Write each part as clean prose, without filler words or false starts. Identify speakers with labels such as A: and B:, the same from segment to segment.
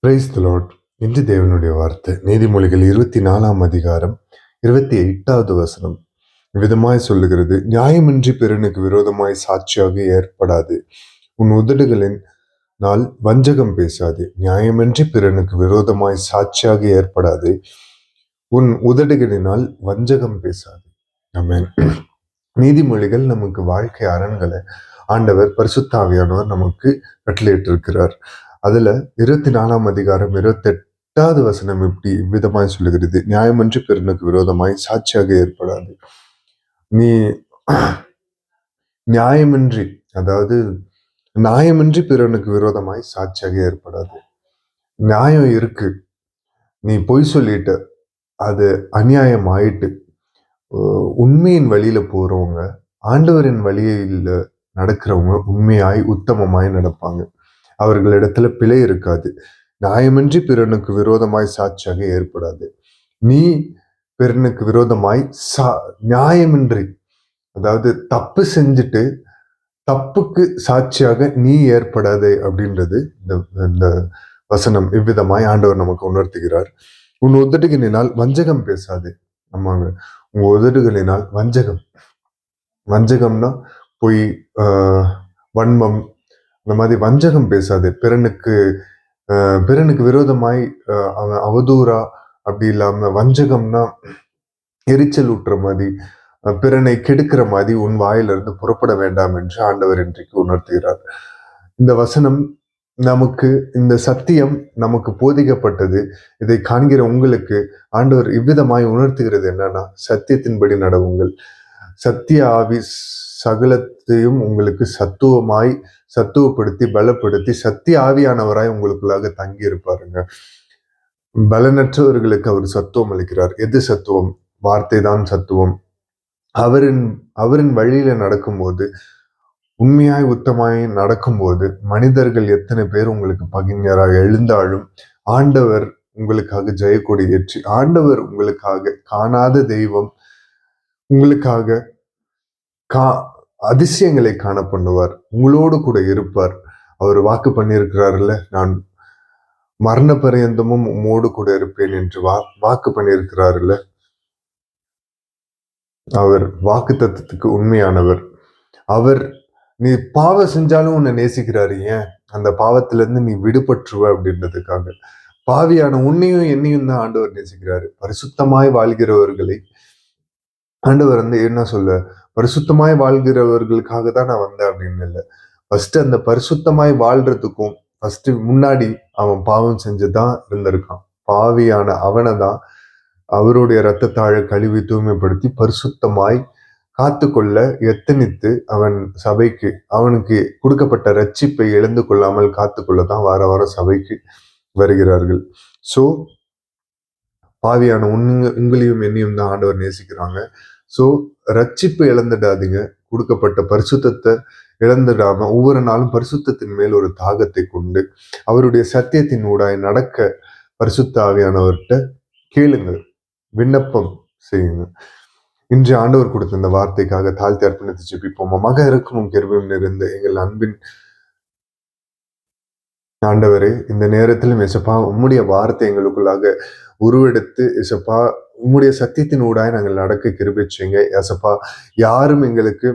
A: Praise the Lord. இன்று தேவனுடைய வார்த்தை நீதிமொழிகள் 24 28வது வசனம் விதமாய் சொல்லுகிறது, நியாயமின்றி பிறனுக்கு விரோதமாய் சாட்சியாக ஏற்படாது, உன் உதடுகளின் நாள் வஞ்சகம் பேசாது. நியாயமின்றி பிறனுக்கு விரோதமாய் சாட்சியாக ஏற்படாது, உன் உதடுகளினால் வஞ்சகம் பேசாது. ஆமென். நீதிமொழிகள் நமக்கு வாழ்க்கை அரண்களை ஆண்டவர் பரிசுத்த ஆவியானவர் நமக்கு கட்டளையிட்டு இருக்கிறார். அதுல 24 வசனம் இப்படி இவ்விதமாய் சொல்லுகிறது, நியாயமன்றி பிறனுக்கு விரோதமாய் சாட்சியாக ஏற்படாது. நீ நியாயமின்றி, அதாவது நியாயமின்றி பிறனுக்கு விரோதமாய் சாட்சியாக ஏற்படாது. நியாயம் இருக்கு, நீ பொய் சொல்லிட்டு அது அநியாயம் ஆயிட்டு, உண்மையின் வழியில போறவங்க, ஆண்டவரின் வழியில நடக்கிறவங்க உண்மையாய் உத்தமமாய் நடப்பாங்க. அவர்களிடத்துல பிழை இருக்காது. நியாயமின்றி பிறனுக்கு விரோதமாய் சாட்சியாக ஏற்படாது. நீ பிறனுக்கு விரோதமாய் நியாயமின்றி, அதாவது தப்பு செஞ்சுட்டு தப்புக்கு சாட்சியாக நீ ஏற்படாதே அப்படின்றது இந்த வசனம் இவ்விதமாய் ஆண்டவர் நமக்கு உணர்த்துகிறார். உன் உதடுகளினால் வஞ்சகம் பேசாது. ஆமாங்க, உங்க உதடுகளினால் வஞ்சகம்னா பொய், வன்மம், இந்த மாதிரி வஞ்சகம் பேசாது. பிறனுக்கு விரோதமாய் அவன் அவதூறா, அப்படி இல்லாம வஞ்சகம்னா எரிச்சல் ஊட்டுற மாதிரி, பிறனை கெடுக்கிற மாதிரி உன் வாயிலிருந்து புறப்பட வேண்டாம் என்று ஆண்டவர் இன்றைக்கு உணர்த்துகிறார். இந்த வசனம் நமக்கு, இந்த சத்தியம் நமக்கு போதிக்கப்பட்டது. இதை காண்கிற உங்களுக்கு ஆண்டவர் இவ்விதமாய் உணர்த்துகிறது என்னன்னா, சத்தியத்தின்படி நடவுங்கள். சத்திய ஆவி சகலத்தையும் உங்களுக்கு சத்துவப்படுத்தி பலப்படுத்தி சத்திய ஆவியானவராய் உங்களுக்குள்ளாக தங்கி இருப்பாருங்க. பலனற்றவர்களுக்கு அவர் சத்துவம் அளிக்கிறார். எது சத்துவம்? வார்த்தை தான் சத்துவம். அவரின் வழியில நடக்கும்போது, உண்மையாய் உத்தமாய் நடக்கும்போது, மனிதர்கள் எத்தனை பேர் உங்களுக்கு பகைஞராக எழுந்தாலும் ஆண்டவர் உங்களுக்காக ஜெயக்கொடி ஏற்றி, ஆண்டவர் உங்களுக்காக காணாத தெய்வம் உங்களுக்காக அதிசயங்களை காண பண்ணுவார். உங்களோடு கூட இருப்பார். அவர் வாக்கு பண்ணியிருக்கிறார்ல, நான் மரண பரியந்தமும் உம்மோடு கூட இருப்பேன் என்று வாக்கு பண்ணியிருக்கிறாருல்ல. அவர் வாக்கு தத்துவத்துக்கு உண்மையானவர். அவர், நீ பாவம் செஞ்சாலும் உன்னை நேசிக்கிறாரு. ஏன்? அந்த பாவத்துல இருந்து நீ விடுபற்றுவ அப்படின்றதுக்காக. பாவியான உன்னையும் என்னையும் தான் ஆண்டவர் நேசிக்கிறாரு. பரிசுத்தமாய் வாழ்கிறவர்களை ஆண்டவர் என்ன சொல்ல, பரிசுத்தமாய் வாழ்கிறவர்களுக்காக தான் நான் வந்தேன் அப்படின்னு இல்லை. ஃபர்ஸ்ட் அந்த பரிசுத்தமாய் வாழ்றதுக்கும் ஃபர்ஸ்ட் முன்னாடி அவன் பாவம் செஞ்சுதான் இருந்திருக்கான். பாவியான அவனை தான் அவருடைய இரத்தத்தாழ கழுவி தூய்மைப்படுத்தி பரிசுத்தமாய் காத்துக்கொள்ள எத்தனித்து அவன் சபைக்கு, அவனுக்கு கொடுக்கப்பட்ட ரட்சிப்பை இழந்து கொள்ளாமல் காத்துக்கொள்ளதான் வார வாரம் சபைக்கு வருகிறார்கள். சோ பாவியான உங்களையும் என்னையும் தான் ஆண்டவர் நேசிக்கிறாங்க. சோ ரட்சிப்பு இழந்துடாதீங்க. கொடுக்கப்பட்ட பரிசுத்தத்தை இழந்துடாம ஒவ்வொரு நாளும் பரிசுத்தத்தின் மேல் ஒரு தாகத்தை கொண்டு அவருடைய சத்தியத்தின் ஊடாய் நடக்க பரிசுத்த ஆவியானவர்கிட்ட கேளுங்கள், விண்ணப்பம் செய்யுங்க. இன்று ஆண்டவர் கொடுத்த இந்த வார்த்தைக்காக தாழ்த்தி அர்ப்பணித்து ஜெபிப்போம். மக இறக்கமும் கிருபையும் நிறைந்த எங்கள் அன்பின் ஆண்டவரே, இந்த நேரத்திலும் எசப்பா உம்முடைய வார்த்தை எங்களுக்குள்ளாக உருவெடுத்து எசப்பா உம்முடைய சத்தியத்தின் ஊடாய் நாங்கள் நடக்க கிருபை செய்யுங்க. எசப்பா யாரும் எங்களுக்கு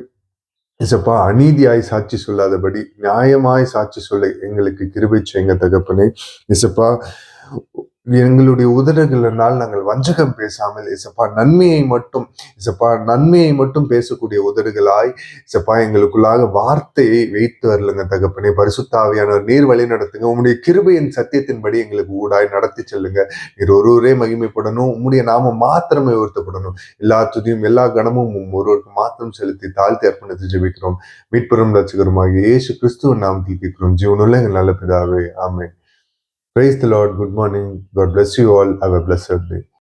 A: எசப்பா அநீதியாய் சாட்சி சொல்லாதபடி நியாயமாய் சாட்சி சொல்ல எங்களுக்கு கிருபை செய்யுங்க தகப்பனே. எசப்பா எங்களுடைய உதடுகளினால் நாங்கள் வஞ்சகம் பேசாமல் இசப்பா நன்மையை மட்டும் பேசக்கூடிய உதடுகளாய் இசப்பா எங்களுக்குள்ளாக வார்த்தையை வைத்து வரலுங்க தகப்பனே. பரிசுத்த ஆவியானவர் நீர் வழி நடத்துங்க. உம்முடைய கிருபையின் சத்தியத்தின்படி எங்களுக்கு ஊடாய் நடத்தி செல்லுங்க. நீர் ஒருவரே மகிமைப்படணும். உம்முடைய நாமம் மாத்திரமே உயர்த்தப்படணும். எல்லா துதியும் எல்லா கணமும் ஒருவருக்கு மாத்திரம் செலுத்தி தாழ்த்தி அர்ப்பணித்து ஜெபிக்கிறோம். மீட்பெரும் ரட்சகருமாகிய இயேசு கிறிஸ்துவின் நாமத்தில் கேட்கிறோம் ஜீவனுள்ள எங்கள் நல்ல பிதாவே, ஆமென். Praise the Lord. Good morning. God bless you all. Have a blessed day.